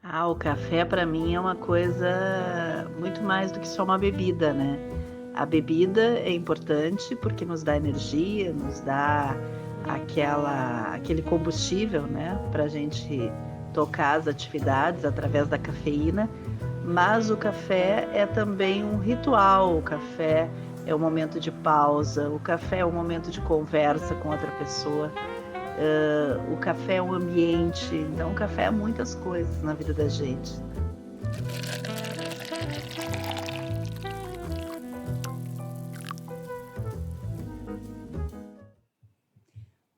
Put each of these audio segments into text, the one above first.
O café para mim é uma coisa muito mais do que só uma bebida, né. A bebida é importante, porque nos dá energia, nos dá aquele combustível, né, para a gente tocar as atividades através da cafeína, mas o café é também um ritual, o café é um momento de pausa, o café é um momento de conversa com outra pessoa. O café é um ambiente, então o café é muitas coisas na vida da gente.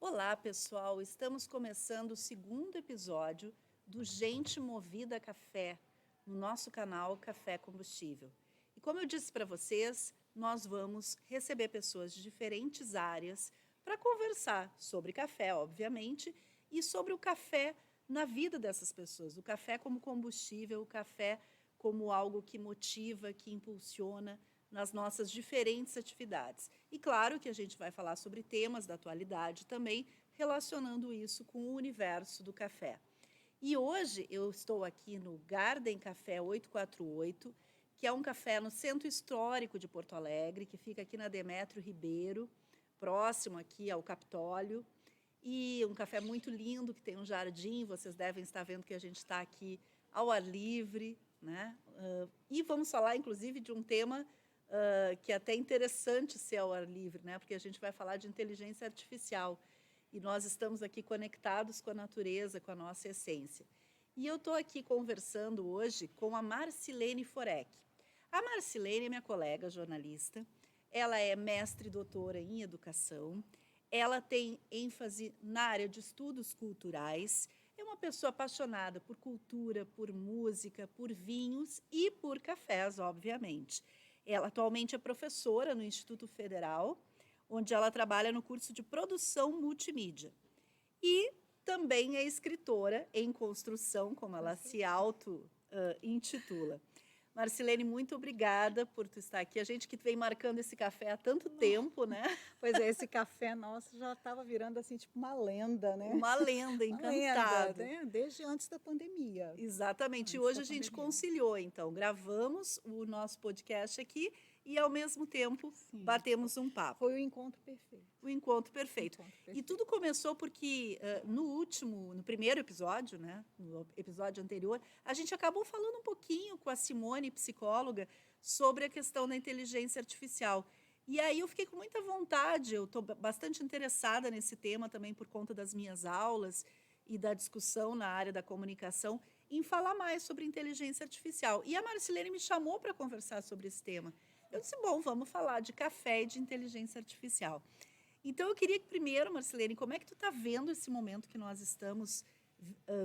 Olá, pessoal! Estamos começando o segundo episódio do Gente Movida a Café, no nosso canal Café Combustível. E como eu disse para vocês, nós vamos receber pessoas de diferentes áreas para conversar sobre café, obviamente, e sobre o café na vida dessas pessoas. O café como combustível, o café como algo que motiva, que impulsiona nas nossas diferentes atividades. E claro que a gente vai falar sobre temas da atualidade também, relacionando isso com o universo do café. E hoje eu estou aqui no Garden Café 848, que é um café no centro histórico de Porto Alegre, que fica aqui na Demétrio Ribeiro, próximo aqui ao Capitólio. E um café muito lindo, que tem um jardim, vocês devem estar vendo que a gente está aqui ao ar livre, né? E vamos falar, inclusive, de um tema que é até interessante ser ao ar livre, né? Porque a gente vai falar de inteligência artificial e nós estamos aqui conectados com a natureza, com a nossa essência. E eu estou aqui conversando hoje com a Marcilene Forek. A Marcilene é minha colega jornalista, ela é mestre e doutora em educação, ela tem ênfase na área de estudos culturais, é uma pessoa apaixonada por cultura, por música, por vinhos e por cafés, obviamente. Ela atualmente é professora no Instituto Federal, onde ela trabalha no curso de produção multimídia. E também é escritora em construção, como ela se auto-intitula. Marcilene, muito obrigada por tu estar aqui. A gente que vem marcando esse café há tanto tempo, né? Pois é, esse café nosso já estava virando assim, tipo uma lenda, né? Uma lenda, Uma lenda, encantado. né? Desde antes da pandemia. Exatamente. E Antes hoje da a gente pandemia. conciliou, então, gravamos o nosso podcast aqui e, ao mesmo tempo, Sim, batemos um papo. foi o encontro perfeito. O encontro perfeito. Encontro E perfeito. tudo começou porque no primeiro episódio, né, no episódio anterior, a gente acabou falando um pouquinho com a Simone, psicóloga, sobre a questão da inteligência artificial. E aí eu fiquei com muita vontade, eu estou bastante interessada nesse tema também por conta das minhas aulas e da discussão na área da comunicação, em falar mais sobre inteligência artificial. E a Marcilene me chamou para conversar sobre esse tema. Eu disse, bom, vamos falar de café e de inteligência artificial. Então, eu queria que primeiro, Marcilene, como é que tu está vendo esse momento que nós estamos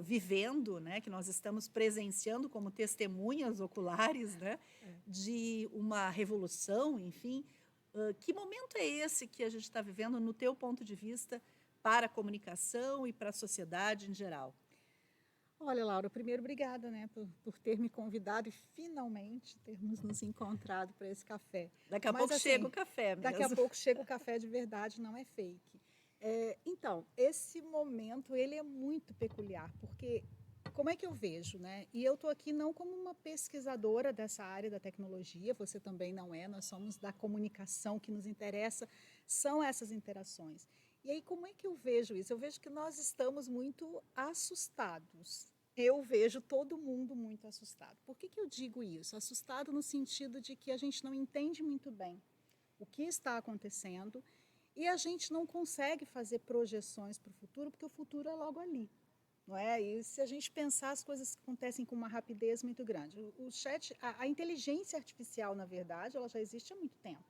vivendo, né, que nós estamos presenciando como testemunhas oculares, né, de uma revolução, enfim. Que momento é esse que a gente está vivendo, no teu ponto de vista, para a comunicação e para a sociedade em geral? Olha, Laura, primeiro, obrigada, né, por ter me convidado e finalmente termos nos encontrado para esse café. Daqui a Mas, pouco chega assim, o café daqui a mesmo. pouco chega o café de verdade, não é fake. Então, esse momento, ele é muito peculiar, porque como é que eu vejo, né? E eu estou aqui não como uma pesquisadora dessa área da tecnologia, você também não é, nós somos da comunicação, que nos interessa são essas interações. E aí, como é que eu vejo isso? Eu vejo que nós estamos muito assustados. Eu vejo todo mundo muito assustado. Por que eu digo isso? Assustado no sentido de que a gente não entende muito bem o que está acontecendo e a gente não consegue fazer projeções para o futuro, porque o futuro é logo ali. Não é? E se a gente pensar, as coisas acontecem com uma rapidez muito grande. O chat, a inteligência artificial, na verdade, ela já existe há muito tempo.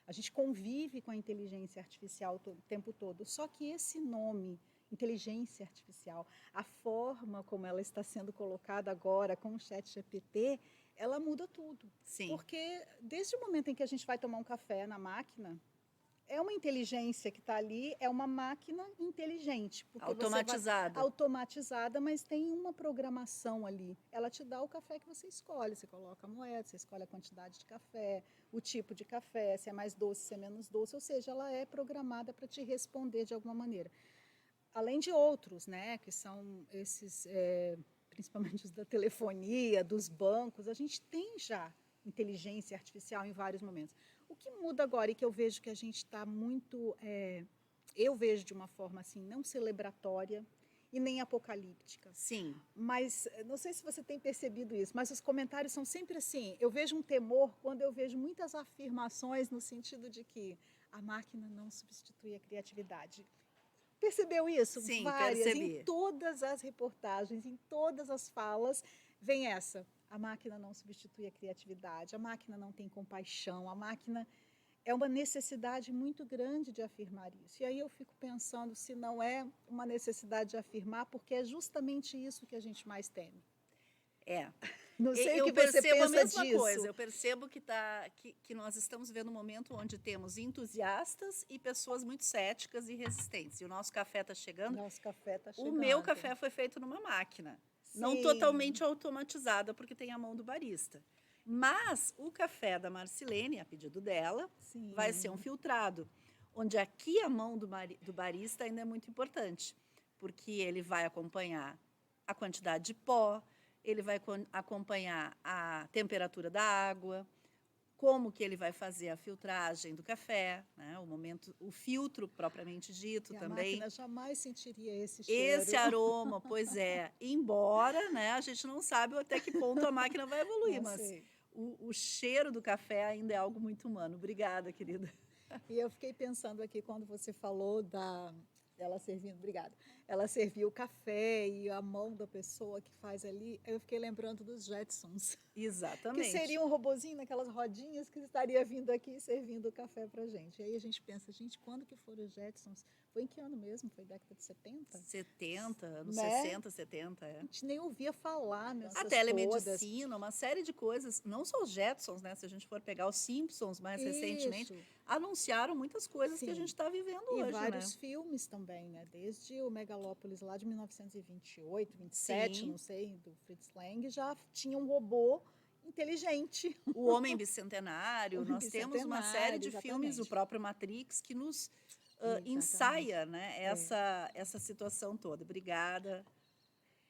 A gente convive com a inteligência artificial o tempo todo. Só que esse nome, inteligência artificial, a forma como ela está sendo colocada agora com o chat GPT, ela muda tudo. Sim. Porque desde o momento em que a gente vai tomar um café na máquina, é uma inteligência que está ali, é uma máquina inteligente, porque você vai Automatizada. automatizada, mas tem uma programação ali. Ela te dá o café que você escolhe, você coloca a moeda, você escolhe a quantidade de café, o tipo de café, se é mais doce, se é menos doce, ou seja, ela é programada para te responder de alguma maneira. Além de outros, né, que são esses principalmente os da telefonia, dos bancos, a gente tem já inteligência artificial em vários momentos. O que muda agora e que eu vejo que a gente está muito, eu vejo de uma forma assim, não celebratória e nem apocalíptica. Sim. Mas não sei se você tem percebido isso, mas os comentários são sempre assim. Eu vejo um temor quando eu vejo muitas afirmações no sentido de que a máquina não substitui a criatividade. Percebeu isso? Sim, Várias, percebi. em todas as reportagens, em todas as falas, vem essa. A máquina não substitui a criatividade, a máquina não tem compaixão, a máquina é uma necessidade muito grande de afirmar isso. E aí eu fico pensando se não é uma necessidade de afirmar, porque é justamente isso que a gente mais teme. É. Não sei o Eu que você percebo a pensa mesma disso. coisa. Eu percebo que nós estamos vivendo um momento onde temos entusiastas e pessoas muito céticas e resistentes. E o nosso café está chegando. Nosso café está O chegando. meu café foi feito numa máquina. Não Sim. totalmente automatizada, porque tem a mão do barista. Mas o café da Marcilene, a pedido dela, Sim. vai ser um filtrado. Onde aqui a mão do barista ainda é muito importante. Porque ele vai acompanhar a quantidade de pó, ele vai acompanhar a temperatura da água, como que ele vai fazer a filtragem do café, né? O filtro propriamente dito E também. A máquina jamais sentiria esse cheiro. Esse aroma, pois é. Embora, né, a gente não sabe até que ponto a máquina vai evoluir, Não mas sei. o cheiro do café ainda é algo muito humano. Obrigada, querida. E eu fiquei pensando aqui quando você falou dela servindo, obrigada. Ela serviu o café e a mão da pessoa que faz ali, eu fiquei lembrando dos Jetsons. Exatamente. Que seria um robozinho naquelas rodinhas que estaria vindo aqui servindo o café pra gente. E aí a gente pensa, gente, quando que foram os Jetsons? Foi em que ano mesmo? Foi década de 70? 70, anos Né? 60, 70, é. A gente nem ouvia falar nessas A telemedicina, uma série de coisas, não só os Jetsons, né? Se a gente for pegar os Simpsons mais recentemente, anunciaram muitas coisas que a Sim. gente está vivendo E hoje, vários né? filmes também, né? Desde o Megalópolis lá de 1928, 27, Sim. não sei, do Fritz Lang, já tinha um robô inteligente. O Homem Bicentenário, Homem nós temos uma série de Bicentenário, filmes, o exatamente. próprio Matrix, que nos Exatamente. ensaia, né, essa situação toda. Obrigada.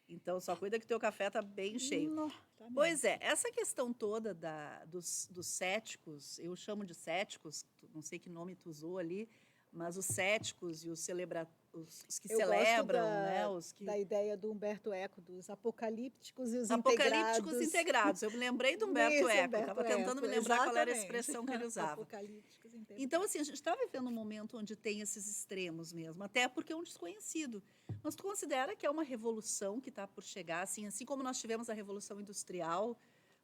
Então, só cuida que o teu café está bem cheio. Tá mesmo. Pois é, essa questão toda dos céticos, eu chamo de céticos, não sei que nome tu usou ali, mas os céticos e os que Eu celebram, gosto né? Os que... da ideia do Humberto Eco, dos apocalípticos e os Apocalípticos integrados. integrados. Eu me lembrei do Humberto Isso, Eco, Humberto estava tentando me Eco, lembrar qual era a exatamente. expressão que ele usava. Apocalípticos integrados. Então, assim, a gente está vivendo um momento onde tem esses extremos mesmo, até porque é um desconhecido. Mas tu considera que é uma revolução que está por chegar, assim como nós tivemos a Revolução Industrial,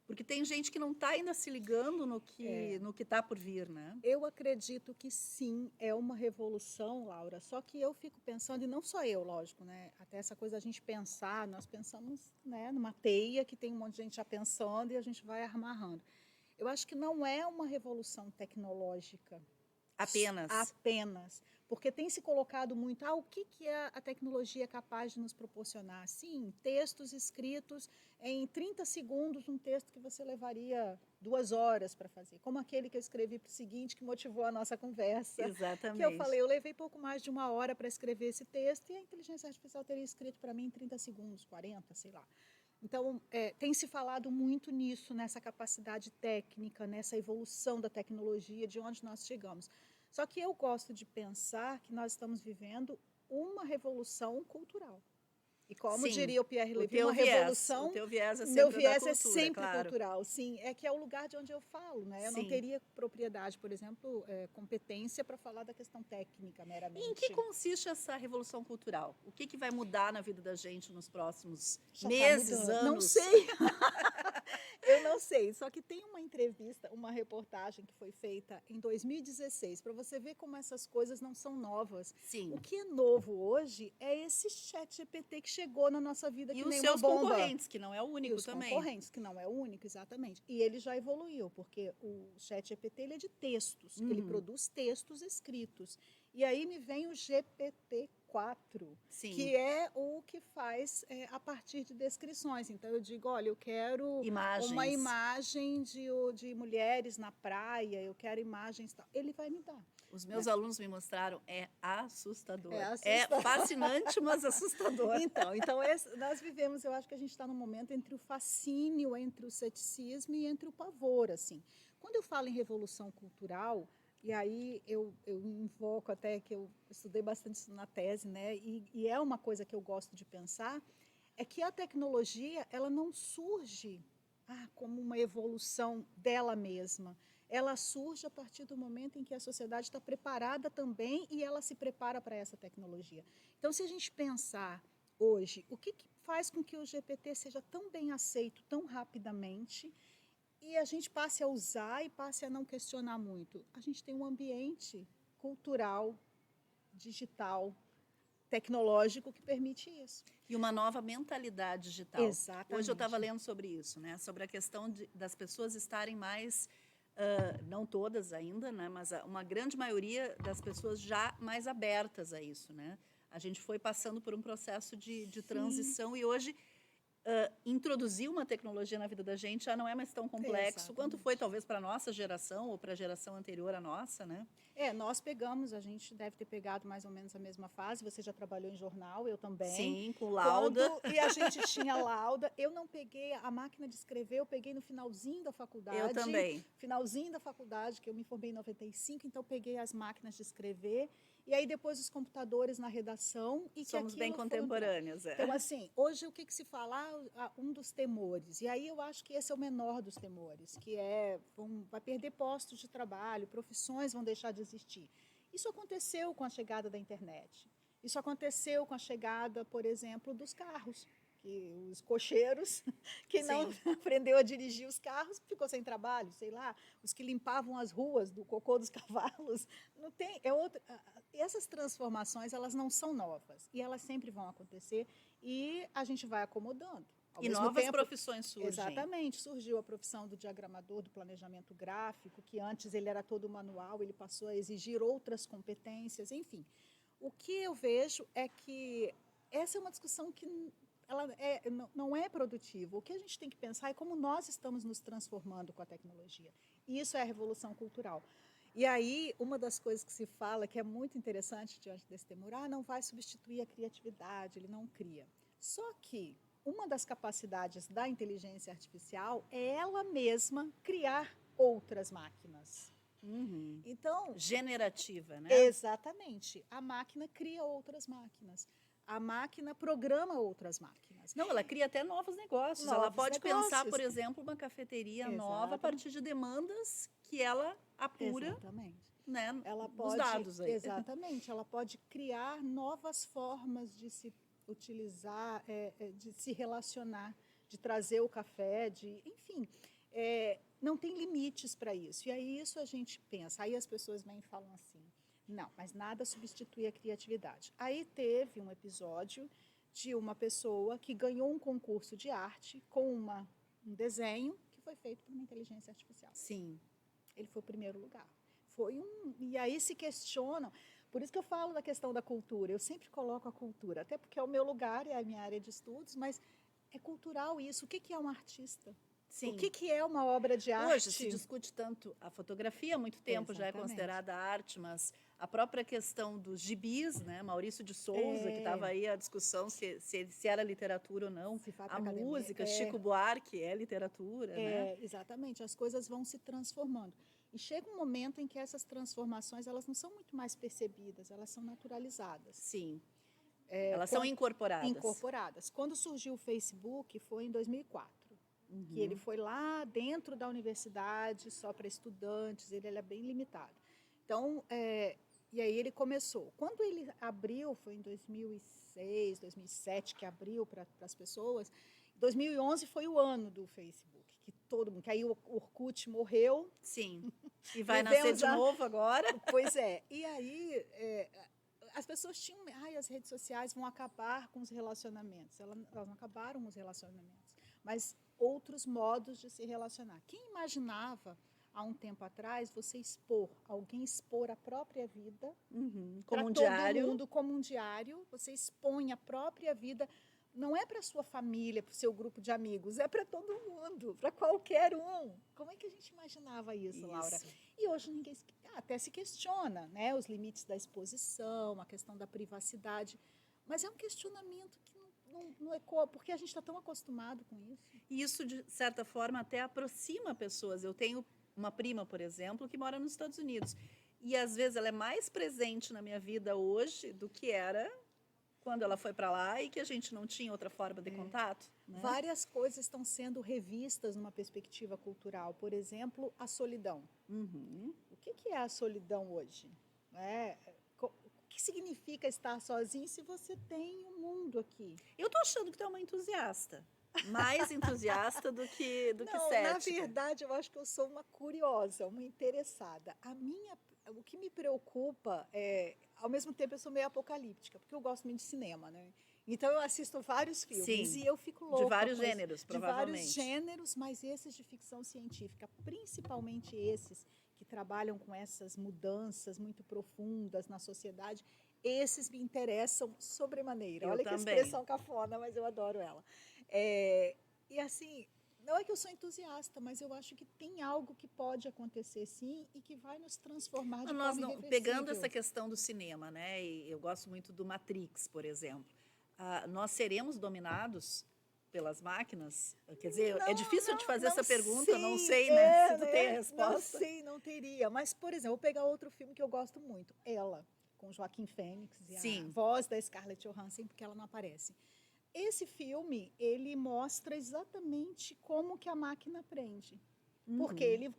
porque tem gente que não está ainda se ligando no que está por vir, né? Eu acredito que sim, é uma revolução, Laura, só que eu fico pensando, e não só eu, lógico, né? Até essa coisa da gente pensar, nós pensamos, né, numa teia que tem um monte de gente já pensando e a gente vai amarrando. Eu acho que não é uma revolução tecnológica. Apenas. Porque tem se colocado muito, o que a tecnologia é capaz de nos proporcionar? Sim, textos escritos em 30 segundos, um texto que você levaria 2 horas para fazer. Como aquele que eu escrevi para o seguinte, que motivou a nossa conversa. Exatamente. Que eu falei, eu levei pouco mais de 1 hora para escrever esse texto e a inteligência artificial teria escrito para mim em 30 segundos, 40, sei lá. Então, tem se falado muito nisso, nessa capacidade técnica, nessa evolução da tecnologia, de onde nós chegamos. Só que eu gosto de pensar que nós estamos vivendo uma revolução cultural. E como diria o Pierre Levy, uma revolução... O teu viés é sempre meu viés da cultura, é sempre claro. cultural, sim. É que é o lugar de onde eu falo, né? Eu não teria propriedade, por exemplo, competência para falar da questão técnica, meramente. E em que consiste essa revolução cultural? O que vai mudar na vida da gente nos próximos meses, anos? Não sei. Eu não sei, só que tem uma entrevista, uma reportagem que foi feita em 2016, para você ver como essas coisas não são novas. Sim. O que é novo hoje é esse ChatGPT que chegou na nossa vida que nem uma bomba. E os seus concorrentes, que não é o único também. E os concorrentes, que não é o único, exatamente. E ele já evoluiu, porque o ChatGPT ele é de textos, ele produz textos escritos. E aí me vem o GPT-4. 4, Sim. que é o que faz a partir de descrições. Então, eu digo, olha, eu quero uma imagem de mulheres na praia, eu quero imagens tal. Ele vai me dar. Os meus alunos me mostraram, é assustador. É assustador. É fascinante, mas assustador. Então nós vivemos, eu acho que a gente está num momento entre o fascínio, entre o ceticismo e entre o pavor, assim. Quando eu falo em revolução cultural, e aí eu invoco até que eu estudei bastante isso na tese, né? E é uma coisa que eu gosto de pensar, é que a tecnologia, ela não surge como uma evolução dela mesma. Ela surge a partir do momento em que a sociedade está preparada também e ela se prepara para essa tecnologia. Então, se a gente pensar hoje, o que faz com que o GPT seja tão bem aceito tão rapidamente e a gente passe a usar e passe a não questionar muito? A gente tem um ambiente cultural, digital, tecnológico que permite isso. E uma nova mentalidade digital. Exatamente. Hoje eu estava lendo sobre isso, né? Sobre a questão das pessoas estarem mais, não todas ainda, né? Mas uma grande maioria das pessoas já mais abertas a isso, né? A gente foi passando por um processo de transição e hoje introduzir uma tecnologia na vida da gente já não é mais tão complexo quanto foi talvez para a nossa geração ou para a geração anterior à nossa, né? Nós pegamos, a gente deve ter pegado mais ou menos a mesma fase. Você já trabalhou em jornal, eu também. Sim, com lauda. E a gente tinha lauda. Eu não peguei a máquina de escrever, eu peguei no finalzinho da faculdade. Eu também. Finalzinho da faculdade, que eu me formei em 95, então peguei as máquinas de escrever. E aí depois os computadores na redação. E somos bem contemporâneas. Então, assim, hoje o que se fala? Um dos temores. E aí eu acho que esse é o menor dos temores, que vai perder postos de trabalho, profissões vão deixar de existir. Isso aconteceu com a chegada da internet. Isso aconteceu com a chegada, por exemplo, dos carros. Que os cocheiros que não aprendeu a dirigir os carros ficou sem trabalho, sei lá, os que limpavam as ruas do cocô dos cavalos, não tem, essas transformações, elas não são novas e elas sempre vão acontecer e a gente vai acomodando. E novas profissões surgem. Exatamente, surgiu a profissão do diagramador, do planejamento gráfico, que antes ele era todo manual, ele passou a exigir outras competências, enfim. O que eu vejo é que essa é uma discussão que não é produtivo. O que a gente tem que pensar é como nós estamos nos transformando com a tecnologia. E isso é a revolução cultural. E aí, uma das coisas que se fala, que é muito interessante diante desse temor, não vai substituir a criatividade, ele não cria. Só que uma das capacidades da inteligência artificial é ela mesma criar outras máquinas. Uhum. Então, generativa, né? Exatamente. A máquina cria outras máquinas. A máquina programa outras máquinas. Não, ela cria até novos negócios. Ela pode pensar, por exemplo, uma cafeteria nova a partir de demandas que ela apura. Exatamente. Né, dos dados aí. Exatamente. Ela pode criar novas formas de se utilizar, de se relacionar, de trazer o café, enfim. Não tem limites para isso. E aí isso a gente pensa. Aí as pessoas vêm e falam assim, não, mas nada substitui a criatividade. Aí teve um episódio de uma pessoa que ganhou um concurso de arte com um desenho que foi feito por uma inteligência artificial. Sim. Ele foi o primeiro lugar. E aí se questionam. Por isso que eu falo da questão da cultura. Eu sempre coloco a cultura, até porque é o meu lugar, é a minha área de estudos, mas é cultural isso. O que é um artista? Sim. O que é uma obra de arte? Hoje se discute tanto a fotografia, há muito tempo já é considerada arte, mas a própria questão dos gibis, né? Maurício de Souza, que estava aí a discussão se era literatura ou não, a música, Chico Buarque é literatura. Né? Exatamente, as coisas vão se transformando. E chega um momento em que essas transformações elas não são muito mais percebidas, elas são naturalizadas. Sim, elas são incorporadas. Incorporadas. Quando surgiu o Facebook foi em 2004. Que ele foi lá dentro da universidade, só para estudantes, ele era bem limitado. Então, e aí ele começou. Quando ele abriu, foi em 2006, 2007 que abriu para as pessoas, 2011 foi o ano do Facebook, que todo mundo, que aí o Orkut morreu. Sim, e vai nascer de novo agora. Pois é, e aí as pessoas tinham, as redes sociais vão acabar com os relacionamentos. Elas não acabaram com os relacionamentos, mas outros modos de se relacionar. Quem imaginava há um tempo atrás, você alguém expor a própria vida Como um para todo diário. mundo, como um diário, você expõe a própria vida, não é para sua família, para o seu grupo de amigos, é para todo mundo, para qualquer um. Como é que a gente imaginava isso, Laura? E hoje ninguém até se questiona, né, os limites da exposição, a questão da privacidade, mas é um questionamento que não ecoa, porque a gente está tão acostumado com isso. E isso, de certa forma, até aproxima pessoas. Eu tenho uma prima, por exemplo, que mora nos Estados Unidos. E, às vezes, ela é mais presente na minha vida hoje do que era quando ela foi para lá e que a gente não tinha outra forma de contato. Né? Várias coisas estão sendo revistas numa perspectiva cultural. Por exemplo, a solidão. O que é a solidão hoje? O que significa estar sozinho se você tem um mundo aqui? Eu estou achando que tu é uma entusiasta. Mais entusiasta do que cética. Na verdade, eu acho que eu sou uma curiosa, uma interessada. O que me preocupa ao mesmo tempo, eu sou meio apocalíptica, porque eu gosto muito de cinema, né? Então, eu assisto vários filmes. Sim, e eu fico louca. De vários gêneros, provavelmente. De vários gêneros, mas esses de ficção científica, principalmente esses que trabalham com essas mudanças muito profundas na sociedade, esses me interessam sobremaneira. Olha que expressão cafona, mas eu adoro ela. E assim, não é que eu sou entusiasta, mas eu acho que tem algo que pode acontecer sim e que vai nos transformar de forma irreversível. Pegando essa questão do cinema, né? E eu gosto muito do Matrix, por exemplo. Nós seremos dominados pelas máquinas? Quer dizer, é difícil de fazer essa pergunta, não sei, né? Se tu tem a resposta. Não sei, não teria. Mas, por exemplo, vou pegar outro filme que eu gosto muito, Ela, com Joaquim Fênix e a voz da Scarlett Johansson, porque ela não aparece. Esse filme, ele mostra exatamente como que a máquina aprende. Porque ele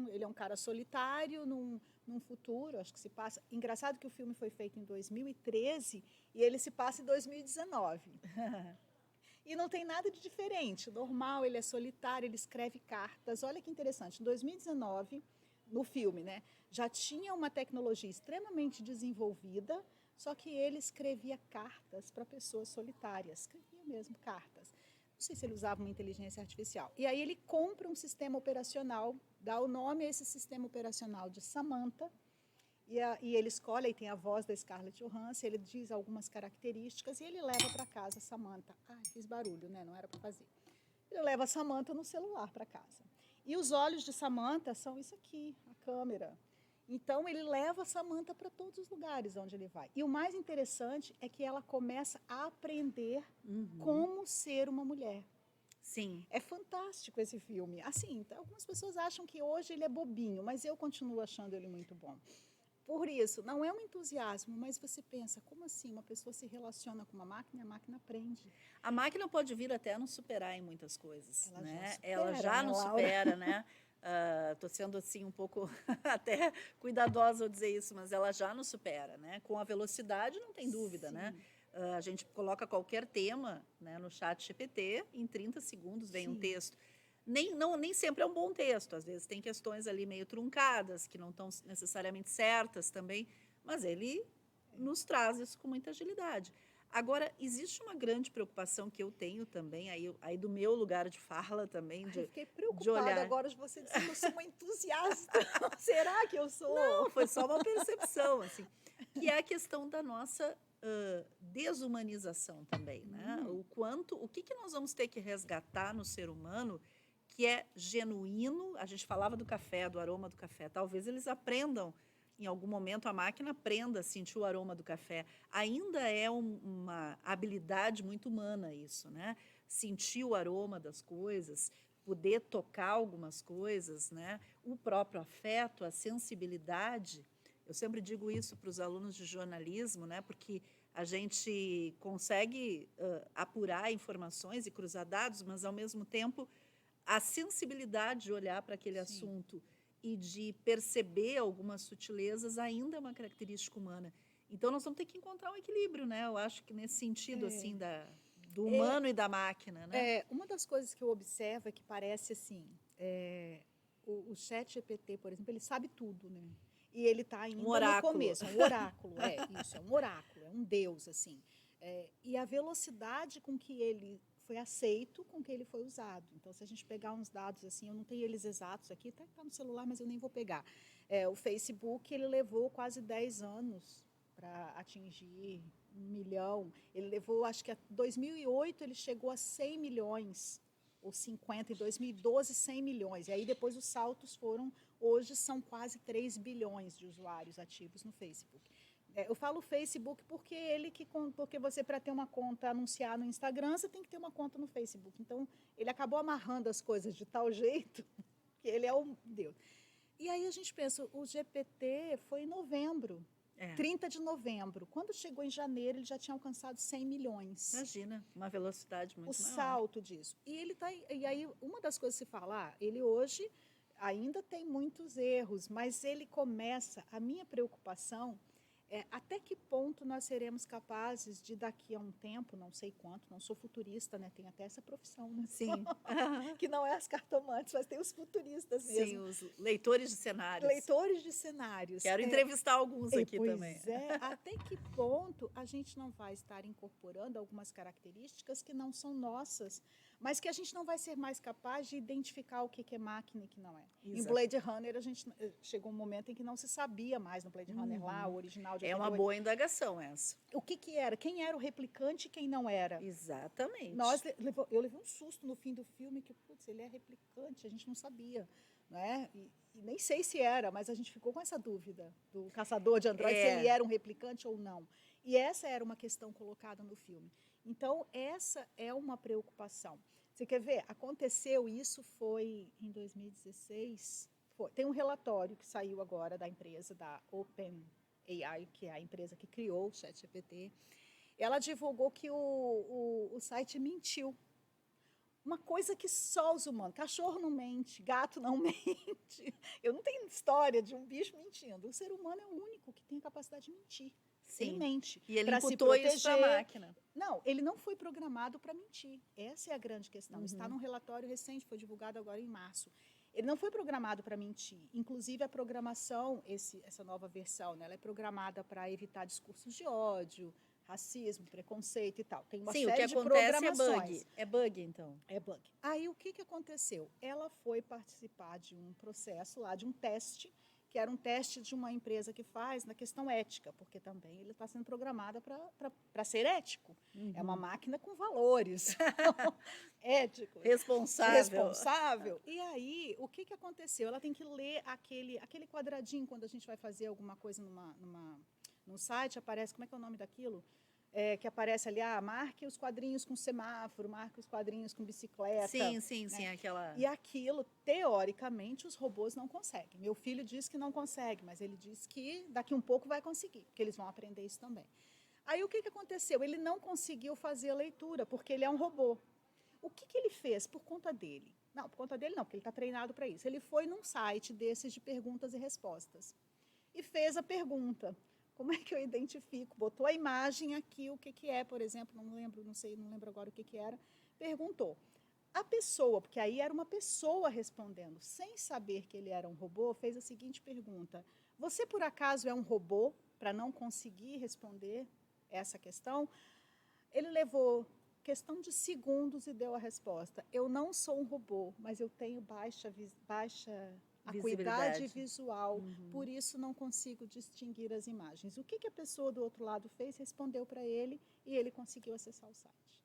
ele é um cara solitário num futuro, acho que se passa... Engraçado que o filme foi feito em 2013 e ele se passa em 2019. E não tem nada de diferente. Normal, ele é solitário, ele escreve cartas. Olha que interessante, em 2019, no filme, né, já tinha uma tecnologia extremamente desenvolvida, só que ele escrevia cartas para pessoas solitárias, escrevia mesmo cartas. Não sei se ele usava uma inteligência artificial. E aí ele compra um sistema operacional, dá o nome a esse sistema operacional de Samantha, e ele escolhe, e tem a voz da Scarlett Johansson, ele diz algumas características e ele leva para casa a Samantha. Fiz barulho, né? Não era para fazer. Ele leva a Samantha no celular para casa. E os olhos de Samantha são isso aqui, a câmera. Então, ele leva a Samantha para todos os lugares onde ele vai. E o mais interessante é que ela começa a aprender como ser uma mulher. Sim. É fantástico esse filme. Assim, algumas pessoas acham que hoje ele é bobinho, mas eu continuo achando ele muito bom. Por isso, não é um entusiasmo, mas você pensa, como assim? Uma pessoa se relaciona com uma máquina e a máquina aprende. A máquina pode vir até a nos superar em muitas coisas. Ela já nos supera, né? Estou sendo assim um pouco até cuidadosa ao dizer isso, mas ela já nos supera, né? Com a velocidade, não tem dúvida, Sim. né? A gente coloca qualquer tema, né, no chat GPT, em 30 segundos vem um texto. Nem sempre é um bom texto, às vezes tem questões ali meio truncadas, que não estão necessariamente certas também, mas ele nos traz isso com muita agilidade. Agora, existe uma grande preocupação que eu tenho também, aí do meu lugar de fala também, eu fiquei preocupada agora de você dizer que eu sou uma entusiasta. Será que eu sou? Não, foi só uma percepção, assim, que é a questão da nossa desumanização também, né? O que nós vamos ter que resgatar no ser humano que é genuíno. A gente falava do café, do aroma do café. Talvez eles aprendam, em algum momento a máquina aprenda a sentir o aroma do café. Ainda é uma habilidade muito humana isso, né? Sentir o aroma das coisas, poder tocar algumas coisas, né? O próprio afeto, a sensibilidade. Eu sempre digo isso para os alunos de jornalismo, né? Porque a gente consegue apurar informações e cruzar dados, mas, ao mesmo tempo, a sensibilidade de olhar para aquele assunto e de perceber algumas sutilezas ainda é uma característica humana. Então, nós vamos ter que encontrar um equilíbrio, né? Eu acho que nesse sentido, assim, do humano e da máquina, né? Uma das coisas que eu observo é que parece assim, o chat GPT, por exemplo, ele sabe tudo, né? E ele está ainda no começo, é um oráculo, é um oráculo, é um deus, assim. E a velocidade com que ele foi aceito com que ele foi usado. Então, se a gente pegar uns dados assim, eu não tenho eles exatos aqui, até está no celular, mas eu nem vou pegar. O Facebook, ele levou quase 10 anos para atingir 1 milhão. Ele levou, acho que em 2008, ele chegou a 100 milhões, ou 50, em 2012, 100 milhões. E aí depois os saltos foram, hoje são quase 3 bilhões de usuários ativos no Facebook. Eu falo Facebook porque você, para ter uma conta, anunciar no Instagram, você tem que ter uma conta no Facebook. Então, ele acabou amarrando as coisas de tal jeito que ele é o Deus. E aí a gente pensa, o GPT foi em novembro, 30 de novembro. Quando chegou em janeiro, ele já tinha alcançado 100 milhões. Imagina, uma velocidade muito maior. O salto disso. E aí, uma das coisas que se fala, ele hoje ainda tem muitos erros, mas ele começa, a minha preocupação até que ponto nós seremos capazes de, daqui a um tempo, não sei quanto, não sou futurista, né? Tem até essa profissão, né? Sim. Que não é as cartomantes, mas tem os futuristas mesmo. Sim, os leitores de cenários. Leitores de cenários. Quero entrevistar alguns aqui também. Até que ponto a gente não vai estar incorporando algumas características que não são nossas, mas que a gente não vai ser mais capaz de identificar o que é máquina e o que não é. Exato. Em Blade Runner, a gente chegou um momento em que não se sabia mais no Blade Runner lá, o original de 88. É uma boa indagação essa. O que era? Quem era o replicante e quem não era? Exatamente. Eu levei um susto no fim do filme, que, putz, ele é replicante, a gente não sabia. Né? E nem sei se era, mas a gente ficou com essa dúvida do caçador de androides, se ele era um replicante ou não. E essa era uma questão colocada no filme. Então, essa é uma preocupação. Você quer ver? Aconteceu, isso foi em 2016. Tem um relatório que saiu agora da empresa, da OpenAI, que é a empresa que criou o ChatGPT. Ela divulgou que o site mentiu. Uma coisa que só os humanos, cachorro não mente, gato não mente. Eu não tenho história de um bicho mentindo. O ser humano é o único que tem a capacidade de mentir. Sim. Ele mente. E ele imputou isso para a máquina. Não, ele não foi programado para mentir. Essa é a grande questão. Está num relatório recente, foi divulgado agora em março. Ele não foi programado para mentir. Inclusive, a programação, essa nova versão, né, ela é programada para evitar discursos de ódio, racismo, preconceito e tal. Tem uma série de programações. É bug, então. É bug. Aí, o que aconteceu? Ela foi participar de um processo lá, de um teste, que era um teste de uma empresa que faz na questão ética, porque também ele está sendo programado para ser ético. É uma máquina com valores. Ético. Responsável. E aí, o que aconteceu? Ela tem que ler aquele quadradinho, quando a gente vai fazer alguma coisa num site, aparece, como é que é o nome daquilo? Que aparece ali, marque os quadrinhos com semáforo, marque os quadrinhos com bicicleta. Sim, né? Aquela... E aquilo, teoricamente, os robôs não conseguem. Meu filho diz que não consegue, mas ele diz que daqui um pouco vai conseguir, porque eles vão aprender isso também. Aí, o que aconteceu? Ele não conseguiu fazer a leitura, porque ele é um robô. O que ele fez por conta dele? Não, por conta dele não, porque ele está treinado para isso. Ele foi num site desses de perguntas e respostas e fez a pergunta. Como é que eu identifico? Botou a imagem aqui, o que é, por exemplo, não lembro agora o que era, perguntou. A pessoa, porque aí era uma pessoa respondendo, sem saber que ele era um robô, fez a seguinte pergunta: você, por acaso, é um robô para não conseguir responder essa questão? Ele levou questão de segundos e deu a resposta. Eu não sou um robô, mas eu tenho baixa acuidade visual, por isso não consigo distinguir as imagens. O que a pessoa do outro lado fez? Respondeu para ele e ele conseguiu acessar o site.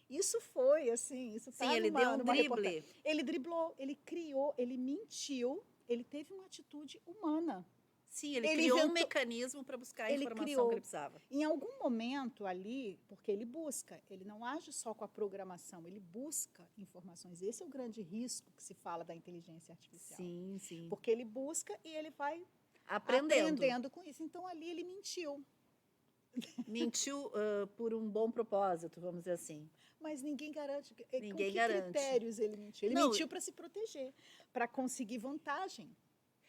Isso foi assim, isso Sim, ele deu um drible. Ele driblou, ele criou, ele mentiu, ele teve uma atitude humana. Sim, ele criou um mecanismo para buscar a informação que ele precisava. Em algum momento ali, porque ele busca, ele não age só com a programação, ele busca informações. Esse é o grande risco que se fala da inteligência artificial. Sim. Porque ele busca e ele vai aprendendo com isso. Então, ali ele mentiu. Mentiu por um bom propósito, vamos dizer assim. Mas ninguém garante. Ninguém com que garante. Critérios ele mentiu? Ele mentiu para se proteger, para conseguir vantagem.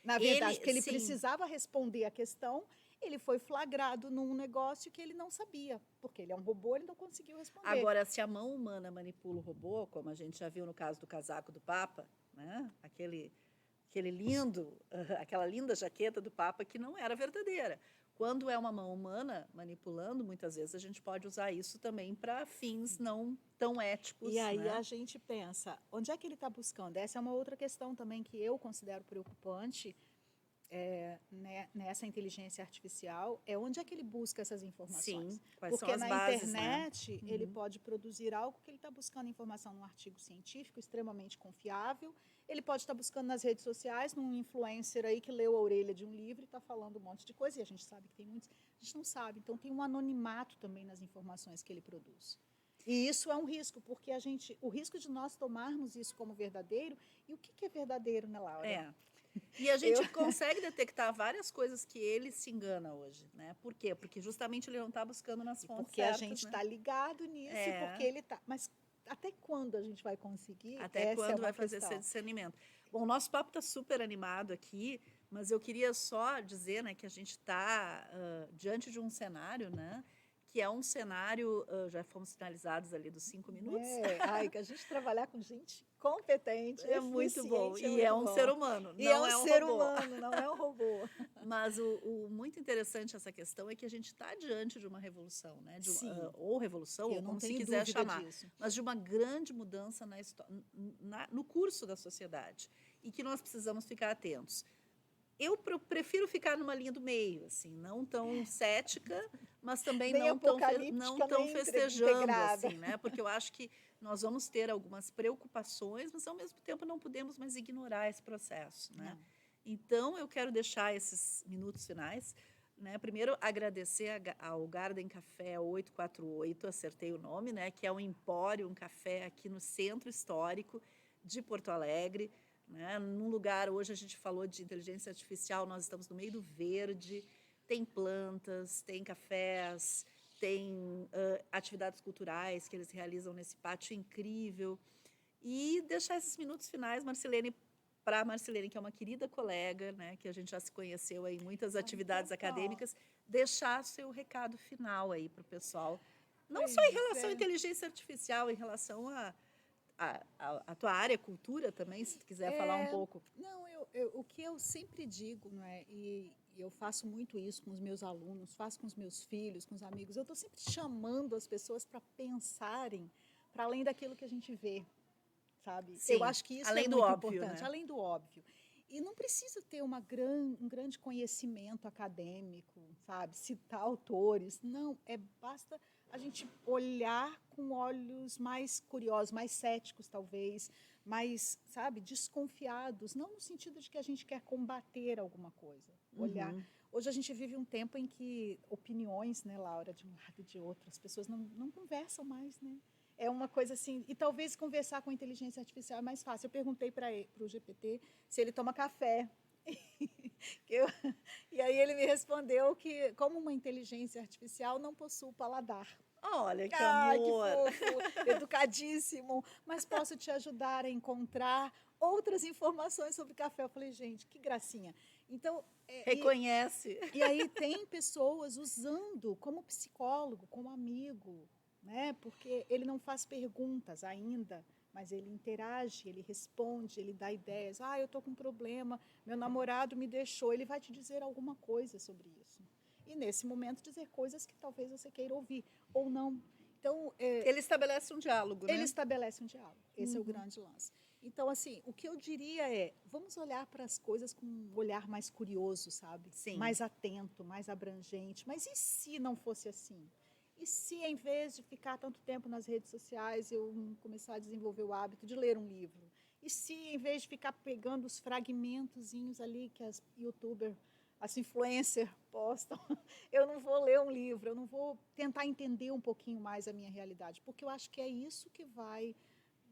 Na verdade, porque ele precisava responder a questão, ele foi flagrado num negócio que ele não sabia, porque ele é um robô, ele não conseguiu responder. Agora, se a mão humana manipula o robô, como a gente já viu no caso do casaco do Papa, né? Aquela linda jaqueta do Papa que não era verdadeira. Quando é uma mão humana manipulando, muitas vezes a gente pode usar isso também para fins não tão éticos. E aí né? a gente pensa, onde é que ele está buscando? Essa é uma outra questão também que eu considero preocupante nessa inteligência artificial, é onde é que ele busca essas informações. Sim, quais Porque são as na bases, internet né? ele pode produzir algo que ele está buscando informação num artigo científico extremamente confiável, ele pode estar buscando nas redes sociais, num influencer aí que leu a orelha de um livro e está falando um monte de coisa, e a gente sabe que tem muitos, a gente não sabe, então tem um anonimato também nas informações que ele produz. E isso é um risco, porque o risco de nós tomarmos isso como verdadeiro, e o que é verdadeiro, né, Laura? E a gente consegue detectar várias coisas que ele se engana hoje, né? Por quê? Porque justamente ele não está buscando nas fontes porque certas, a gente né? está ligado nisso, porque ele está... Mas até quando a gente vai conseguir? Até quando vai fazer esse discernimento? Bom, o nosso papo está super animado aqui, mas eu queria só dizer, né, que a gente está diante de um cenário, né? Que é um cenário, já fomos finalizados ali dos 5 minutos. Que a gente trabalhar com gente competente, é muito bom. E é um ser humano, e não é um robô. ser humano, não é um robô. Mas o muito interessante essa questão é que a gente está diante de uma revolução, né? Ou revolução, ou como se quiser chamar, mas de uma grande mudança no curso da sociedade e que nós precisamos ficar atentos. Eu prefiro ficar numa linha do meio, assim, não tão cética, mas também não tão festejando, assim, né? Porque eu acho que nós vamos ter algumas preocupações, mas ao mesmo tempo não podemos mais ignorar esse processo, né? Então, eu quero deixar esses minutos finais, né? Primeiro, agradecer ao Garden Café 848, acertei o nome, né? Que é um empório, um café aqui no centro histórico de Porto Alegre, né? Num lugar, hoje a gente falou de inteligência artificial, nós estamos no meio do verde, tem plantas, tem cafés, tem atividades culturais que eles realizam nesse pátio incrível. E deixar esses minutos finais, Marcilene, para a Marcilene, que é uma querida colega, né, que a gente já se conheceu em muitas atividades acadêmicas, deixar seu recado final aí para o pessoal. Não só em relação à inteligência artificial, em relação a tua área, cultura também, se tu quiser falar um pouco. Não, o que eu sempre digo, não é? E eu faço muito isso com os meus alunos, faço com os meus filhos, com os amigos. Eu estou sempre chamando as pessoas para pensarem para além daquilo que a gente vê, sabe? Sim, eu acho que isso é muito importante, né? Além do óbvio. E não precisa ter um grande conhecimento acadêmico, sabe? Citar autores. Não, basta a gente olhar com olhos mais curiosos, mais céticos, talvez, mais, sabe, desconfiados. Não no sentido de que a gente quer combater alguma coisa. Olhar. Hoje a gente vive um tempo em que opiniões, né, Laura, de um lado e de outro, as pessoas não conversam mais, né? É uma coisa assim, e talvez conversar com a inteligência artificial é mais fácil. Eu perguntei para o GPT se ele toma café. E aí ele me respondeu que, como uma inteligência artificial, não possui paladar. Olha, que amor! Que fofo, educadíssimo. Mas posso te ajudar a encontrar outras informações sobre café. Eu falei, gente, que gracinha. Então, reconhece. E aí tem pessoas usando como psicólogo, como amigo, né? Porque ele não faz perguntas ainda, mas ele interage, ele responde, ele dá ideias. Eu estou com um problema, meu namorado me deixou. Ele vai te dizer alguma coisa sobre isso. E, nesse momento, dizer coisas que talvez você queira ouvir, ou não. Então, ele estabelece um diálogo, né? Ele estabelece um diálogo. Esse é o grande lance. Então, assim, o que eu diria vamos olhar para as coisas com um olhar mais curioso, sabe? Sim. Mais atento, mais abrangente. Mas e se não fosse assim? E se, em vez de ficar tanto tempo nas redes sociais, eu começar a desenvolver o hábito de ler um livro? E se, em vez de ficar pegando os fragmentozinhos ali que as youtubers, as influencers postam, eu não vou ler um livro, eu não vou tentar entender um pouquinho mais a minha realidade? Porque eu acho que é isso que vai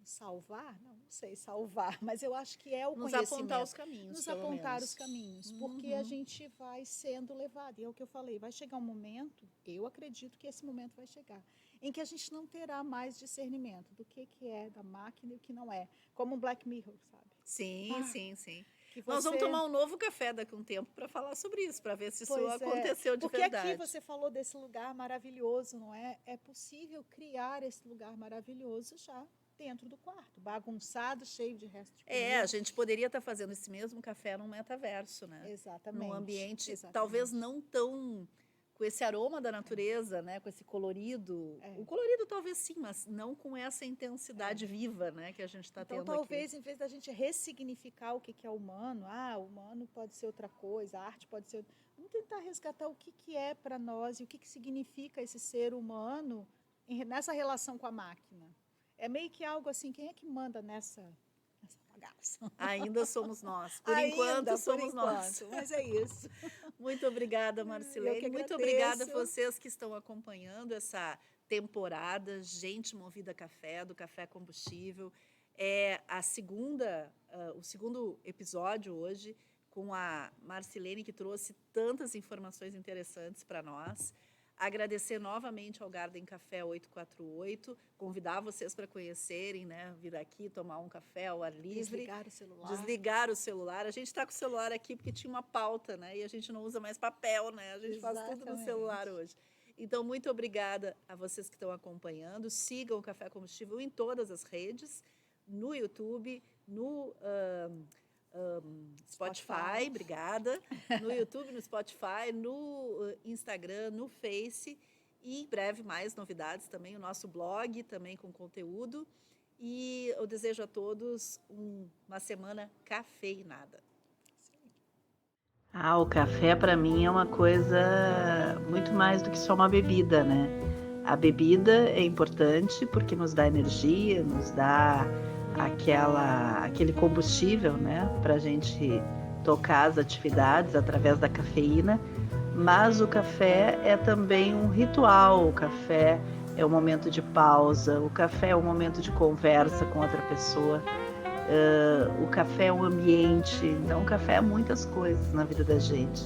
salvar, não sei salvar, mas eu acho que é o conhecimento. Nos apontar os caminhos, nos apontar os caminhos, porque a gente vai sendo levado, e é o que eu falei, vai chegar um momento, eu acredito que esse momento vai chegar, em que a gente não terá mais discernimento do que é da máquina e o que não é, como um Black Mirror, sabe? Sim, sim. Nós vamos tomar um novo café daqui a um tempo para falar sobre isso, para ver se isso aconteceu de verdade. Porque aqui você falou desse lugar maravilhoso, não é? É possível criar esse lugar maravilhoso já. dentro do quarto, bagunçado, cheio de restos de comida. A gente poderia estar fazendo esse mesmo café num metaverso, né? Exatamente. Num ambiente exatamente. talvez não tão com esse aroma da natureza, né? Com esse colorido. É. O colorido talvez sim, mas não com essa intensidade viva, né? Que a gente está Então, tendo talvez, aqui. em vez da gente ressignificar o que que é humano, o humano pode ser outra coisa, a arte pode ser. Vamos tentar resgatar o que é para nós e o que significa esse ser humano nessa relação com a máquina. É meio que algo assim, quem é que manda nessa bagaça? Ainda somos nós. Por Ainda, enquanto, somos nós. Mas é isso. Muito obrigada, Eu que Marcilene. Muito agradeço. obrigada a vocês que estão acompanhando essa temporada Gente Movida Café, do Café Combustível. É o segundo episódio hoje com a Marcilene, que trouxe tantas informações interessantes para nós. Agradecer novamente ao Garden Café 848, convidar vocês para conhecerem, né? Vir aqui tomar um café ao ar livre. Desligar o celular. A gente está com o celular aqui porque tinha uma pauta, né? E a gente não usa mais papel, né? A gente faz tudo no celular hoje. Então, muito obrigada a vocês que estão acompanhando. Sigam o Café Combustível em todas as redes, no YouTube, no Spotify, obrigada. No YouTube, no Spotify, no Instagram, no Face. E em breve mais novidades também, o nosso blog também com conteúdo. E eu desejo a todos uma semana cafeinada. O café para mim é uma coisa muito mais do que só uma bebida, né? A bebida é importante porque nos dá energia, nos dá aquele combustível, né, para a gente tocar as atividades através da cafeína, mas o café é também um ritual, o café é um momento de pausa, o café é um momento de conversa com outra pessoa, o café é um ambiente, então o café é muitas coisas na vida da gente.